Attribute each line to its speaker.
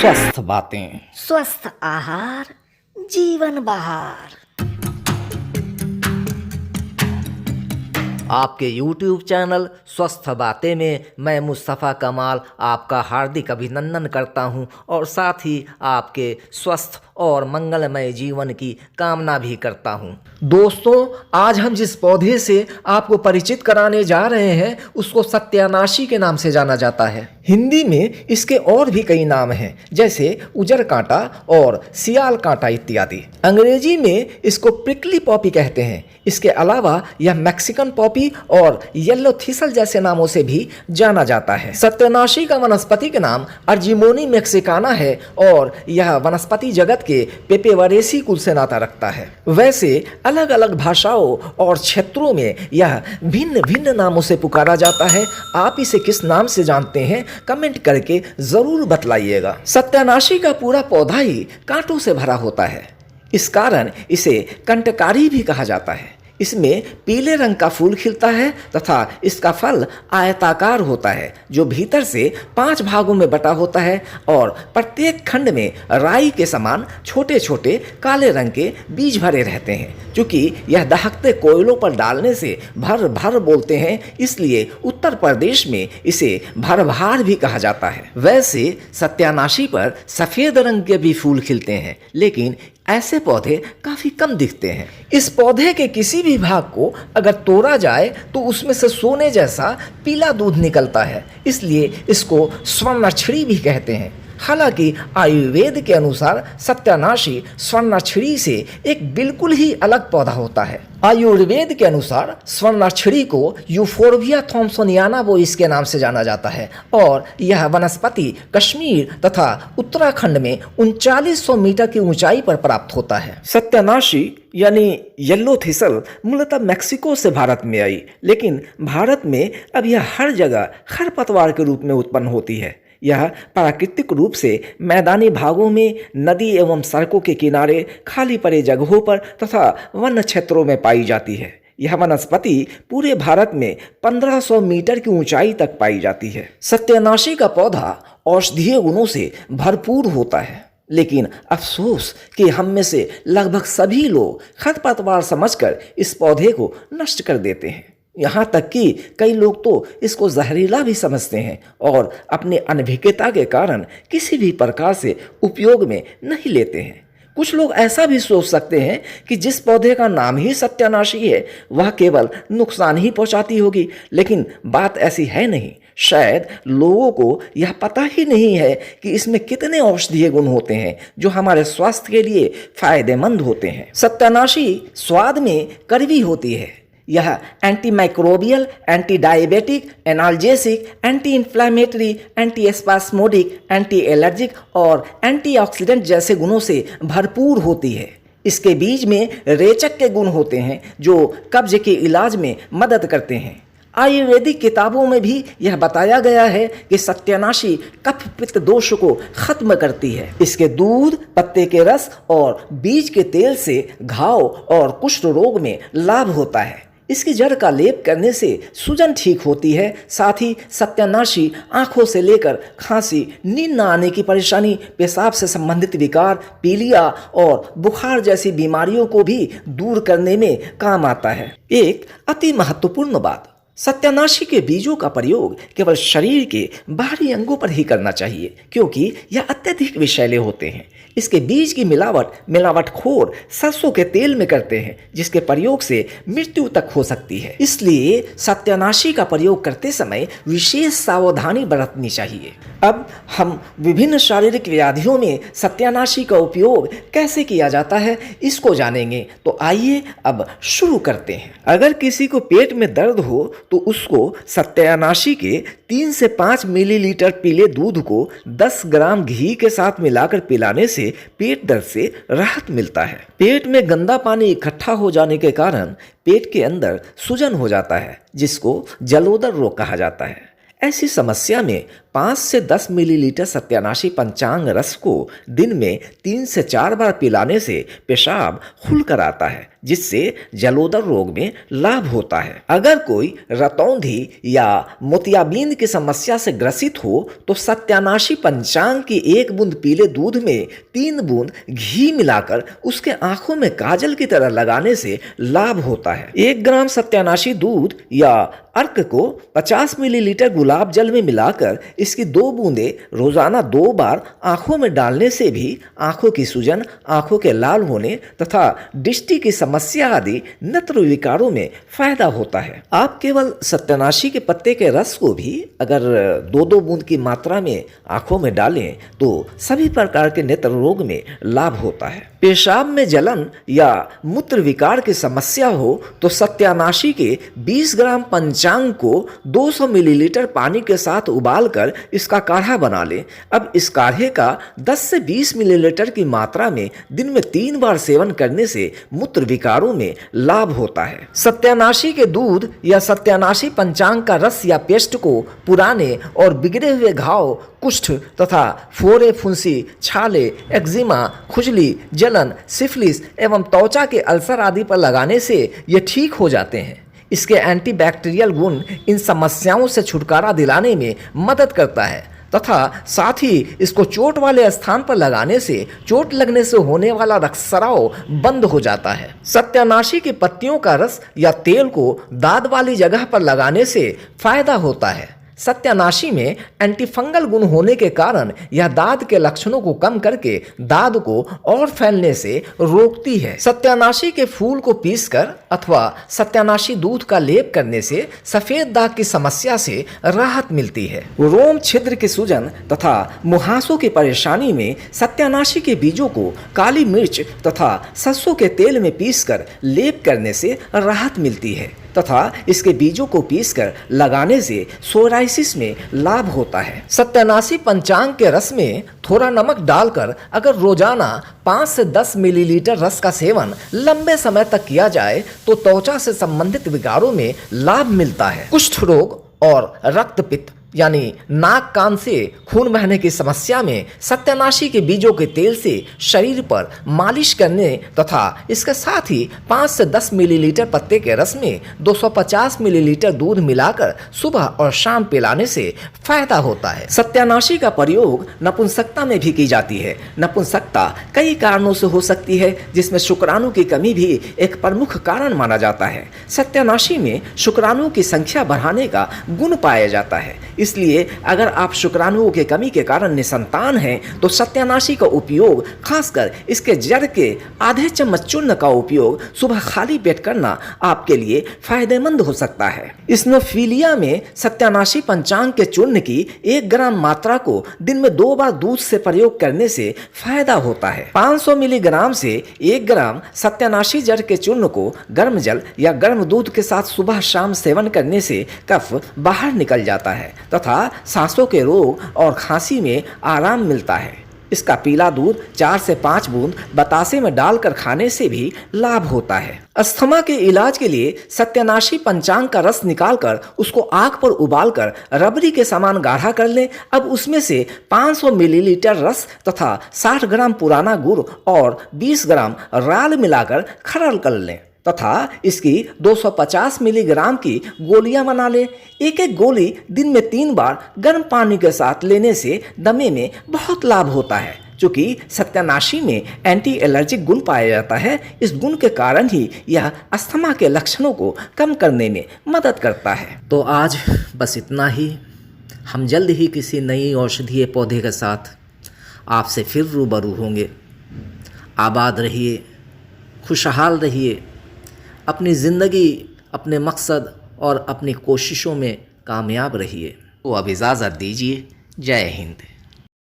Speaker 1: स्वस्थ बातें।
Speaker 2: स्वस्थ आहार, जीवन बहार।
Speaker 1: आपके YouTube चैनल स्वस्थ बातें में मैं मुस्तफ़ा कमाल आपका हार्दिक अभिनंदन करता हूं और साथ ही आपके स्वस्थ और मंगलमय जीवन की कामना भी करता हूं। दोस्तों, आज हम जिस पौधे से आपको परिचित कराने जा रहे हैं उसको सत्यानाशी के नाम से जाना जाता है। हिंदी में इसके और भी कई नाम हैं, जैसे उजर कांटा और सियाल कांटा इत्यादि। अंग्रेजी में इसको प्रिकली पॉपी कहते हैं। इसके अलावा यह मैक्सिकन पॉपी और येलो थिसल जैसे नामों से भी जाना जाता है। सत्यानाशी का वनस्पति का नाम अर्जिमोनी मैक्सिकाना है और यह वनस्पति जगत के पेपेवरेसी कुल से नाता रखता है। वैसे अलग अलग भाषाओं और क्षेत्रों में यह भिन्न भिन्न नामों से पुकारा जाता है। आप इसे किस नाम से जानते हैं कमेंट करके जरूर बतलाइएगा। सत्यानाशी का पूरा पौधा ही कांटों से भरा होता है, इस कारण इसे कंटकारी भी कहा जाता है। इसमें पीले रंग का फूल खिलता है तथा इसका फल आयताकार होता है जो भीतर से 5 भागों में बटा होता है और प्रत्येक खंड में राई के समान छोटे छोटे काले रंग के बीज भरे रहते हैं। चूंकि यह दहकते कोयलों पर डालने से भर भर बोलते हैं, इसलिए उत्तर प्रदेश में इसे भरभार भी कहा जाता है। वैसे सत्यानाशी पर सफेद रंग के भी फूल खिलते हैं, लेकिन ऐसे पौधे काफी कम दिखते हैं। इस पौधे के किसी भी भाग को अगर तोड़ा जाए तो उसमें से सोने जैसा पीला दूध निकलता है, इसलिए इसको स्वर्णाक्षरी भी कहते हैं। हालांकि आयुर्वेद के अनुसार सत्यानाशी स्वर्णाक्षरी से एक बिल्कुल ही अलग पौधा होता है। आयुर्वेद के अनुसार स्वर्णाक्षरी को यूफोर्बिया थॉम्सोनियाना बोइस के नाम से जाना जाता है और यह वनस्पति कश्मीर तथा उत्तराखंड में 3900 मीटर की ऊंचाई पर प्राप्त होता है। सत्यानाशी यानी येलो थिसल मूलतः मैक्सिको से भारत में आई, लेकिन भारत में अब यह हर जगह खरपतवार के रूप में उत्पन्न होती है। यह प्राकृतिक रूप से मैदानी भागों में, नदी एवं सड़कों के किनारे, खाली पड़े जगहों पर तथा वन क्षेत्रों में पाई जाती है। यह वनस्पति पूरे भारत में 1500 मीटर की ऊंचाई तक पाई जाती है। सत्यानाशी का पौधा औषधीय गुणों से भरपूर होता है, लेकिन अफसोस कि हम में से लगभग सभी लोग खरपतवार समझकर इस पौधे को नष्ट कर देते हैं। यहाँ तक कि कई लोग तो इसको जहरीला भी समझते हैं और अपनी अनभिज्ञता के कारण किसी भी प्रकार से उपयोग में नहीं लेते हैं। कुछ लोग ऐसा भी सोच सकते हैं कि जिस पौधे का नाम ही सत्यानाशी है वह केवल नुकसान ही पहुंचाती होगी, लेकिन बात ऐसी है नहीं। शायद लोगों को यह पता ही नहीं है कि इसमें कितने औषधीय गुण होते हैं जो हमारे स्वास्थ्य के लिए फायदेमंद होते हैं। सत्यानाशी स्वाद में कड़वी होती है। यह anti microbial, anti diabetic, analgesic, anti inflammatory, anti spasmodic, anti allergic और एंटीऑक्सीडेंट जैसे गुणों से भरपूर होती है। इसके बीज में रेचक के गुण होते हैं जो कब्ज के इलाज में मदद करते हैं। आयुर्वेदिक किताबों में भी यह बताया गया है कि सत्यानाशी कफ पित्त दोष को खत्म करती है। इसके दूध, पत्ते के रस और बीज के तेल से घाव और कुष्ठ रोग में लाभ होता है। इसकी जड़ का लेप करने से सूजन ठीक होती है। साथ ही सत्यानाशी आंखों से लेकर खांसी, नींद न आने की परेशानी, पेशाब से संबंधित विकार, पीलिया और बुखार जैसी बीमारियों को भी दूर करने में काम आता है। एक अति महत्वपूर्ण बात, सत्यानाशी के बीजों का प्रयोग केवल शरीर के बाहरी अंगों पर ही करना चाहिए, क्योंकि यह अत्यधिक विषैले होते हैं। इसके बीज की मिलावटखोर सरसों के तेल में करते हैं, जिसके प्रयोग से मृत्यु तक हो सकती है। इसलिए सत्यानाशी का प्रयोग करते समय विशेष सावधानी बरतनी चाहिए। अब हम विभिन्न शारीरिक व्याधियों में सत्यानाशी का उपयोग कैसे किया जाता है इसको जानेंगे। तो आइए अब शुरू करते हैं। अगर किसी को पेट में दर्द हो तो उसको सत्यानाशी के 3 से 5 मिलीलीटर पीले दूध को 10 ग्राम घी के साथ मिलाकर पिलाने से पेट दर्द से राहत मिलता है। पेट में गंदा पानी इकट्ठा हो जाने के कारण पेट के अंदर सूजन हो जाता है, जिसको जलोदर रोग कहा जाता है। ऐसी समस्या में 5 से 10 मिलीलीटर सत्यानाशी पंचांग रस को दिन में 3 से 4 बार पिलाने से पेशाब खुलकर आता है, जिससे जलोदर रोग में लाभ होता है। अगर कोई रतौंधी या मोतियाबिंद की समस्या से ग्रसित हो तो सत्यानाशी पंचांग की 1 बूंद पीले दूध में 3 बूंद घी मिलाकर उसके आंखों में काजल की तरह लगाने से लाभ होता है। 1 ग्राम सत्यानाशी दूध या अर्क को 50 मिलीलीटर गुलाब जल में मिलाकर इसकी 2 बूंदें रोजाना 2 बार आंखों में डालने से भी आंखों की सूजन, आंखों के लाल होने तथा दृष्टि की समस्या आदि नेत्र विकारों में फायदा होता है। आप केवल सत्यानाशी के पत्ते के रस को भी अगर 2-2 बूंद की मात्रा में आंखों में डालें तो सभी प्रकार के नेत्र रोग में लाभ होता है। पेशाब में जलन या मूत्र विकार की समस्या हो तो सत्यानाशी के 20 ग्राम पंचांग को 200 मिलीलीटर पानी के साथ उबालकर इसका काढ़ा बना लें। अब इस काढ़े का 10 से 20 मिलीलीटर की मात्रा में दिन में 3 बार सेवन करने से मूत्र विकारों में लाभ होता है। सत्यानाशी के दूध या सत्यानाशी पंचांग का रस या पेस्ट को पुराने और बिगड़े हुए घाव, कुष्ठ तथा फोड़े, फुंसी, छाले, एक्जिमा, खुजली, जलन, सिफिलिस एवं त्वचा के अल्सर आदि पर लगाने से ये ठीक हो जाते हैं। इसके एंटीबैक्टीरियल गुण इन समस्याओं से छुटकारा दिलाने में मदद करता है तथा साथ ही इसको चोट वाले स्थान पर लगाने से चोट लगने से होने वाला रक्तस्राव बंद हो जाता है। सत्यानाशी की पत्तियों का रस या तेल को दाद वाली जगह पर लगाने से फायदा होता है। सत्यानाशी में एंटीफंगल गुण होने के कारण यह दाद के लक्षणों को कम करके दाद को और फैलने से रोकती है। सत्यानाशी के फूल को पीसकर अथवा सत्यानाशी दूध का लेप करने से सफेद दाग की समस्या से राहत मिलती है। रोम छिद्र की सूजन तथा मुहासों की परेशानी में सत्यानाशी के बीजों को काली मिर्च तथा सरसों के तेल में पीसकर लेप करने से राहत मिलती है तथा इसके बीजों को पीसकर लगाने से सोराइसिस में लाभ होता है। सत्यानाशी पंचांग के रस में थोड़ा नमक डालकर अगर रोजाना 5 से 10 मिलीलीटर रस का सेवन लंबे समय तक किया जाए तो त्वचा से संबंधित विकारों में लाभ मिलता है। कुष्ठ रोग और रक्तपित्त यानी नाक कान से खून बहने की समस्या में सत्यानाशी के बीजों के तेल से शरीर पर मालिश करने तथा इसके साथ ही 5 से 10 मिलीलीटर पत्ते के रस में 250 मिलीलीटर दूध मिलाकर सुबह और शाम पिलाने से फायदा होता है। सत्यानाशी का प्रयोग नपुंसकता में भी की जाती है। नपुंसकता कई कारणों से हो सकती है, जिसमें शुक्राणु की कमी भी एक प्रमुख कारण माना जाता है। सत्यानाशी में शुक्राणु की संख्या बढ़ाने का गुण पाया जाता है। इसलिए अगर आप शुक्राणुओं की कमी के कारण निसंतान हैं तो सत्यानाशी का उपयोग, खासकर इसके जड़ के आधे चम्मच चूर्ण का उपयोग सुबह खाली पेट करना आपके लिए फायदेमंद हो सकता है। स्नोफिलिया में सत्यानाशी पंचांग के चूर्ण की 1 ग्राम मात्रा को दिन में 2 बार दूध से प्रयोग करने से फायदा होता है। 500 मिलीग्राम से 1 ग्राम सत्यानाशी जड़ के चूर्ण को गर्म जल या गर्म दूध के साथ सुबह शाम सेवन करने से कफ बाहर निकल जाता है तथा सांसों के रोग और खांसी में आराम मिलता है। इसका पीला दूध 4 से 5 बूंद बतासे में डालकर खाने से भी लाभ होता है। अस्थमा के इलाज के लिए सत्यानाशी पंचांग का रस निकालकर उसको आग पर उबालकर रबड़ी के समान गाढ़ा कर लें। अब उसमें से 500 मिलीलीटर रस तथा 60 ग्राम पुराना गुड़ और 20 ग्राम राल मिलाकर खरल कर लें तथा इसकी 250 मिलीग्राम की गोलियां बना लें। एक एक गोली दिन में 3 बार गर्म पानी के साथ लेने से दमे में बहुत लाभ होता है। चूँकि सत्यानाशी में एंटी एलर्जिक गुण पाया जाता है, इस गुण के कारण ही यह अस्थमा के लक्षणों को कम करने में मदद करता है। तो आज बस इतना ही। हम जल्द ही किसी नई औषधीय पौधे के साथ आपसे फिर रूबरू होंगे। आबाद रहिए, खुशहाल रहिए, अपनी ज़िंदगी, अपने मकसद और अपनी कोशिशों में कामयाब रहिए। तो अब इजाज़त दीजिए। जय हिंद।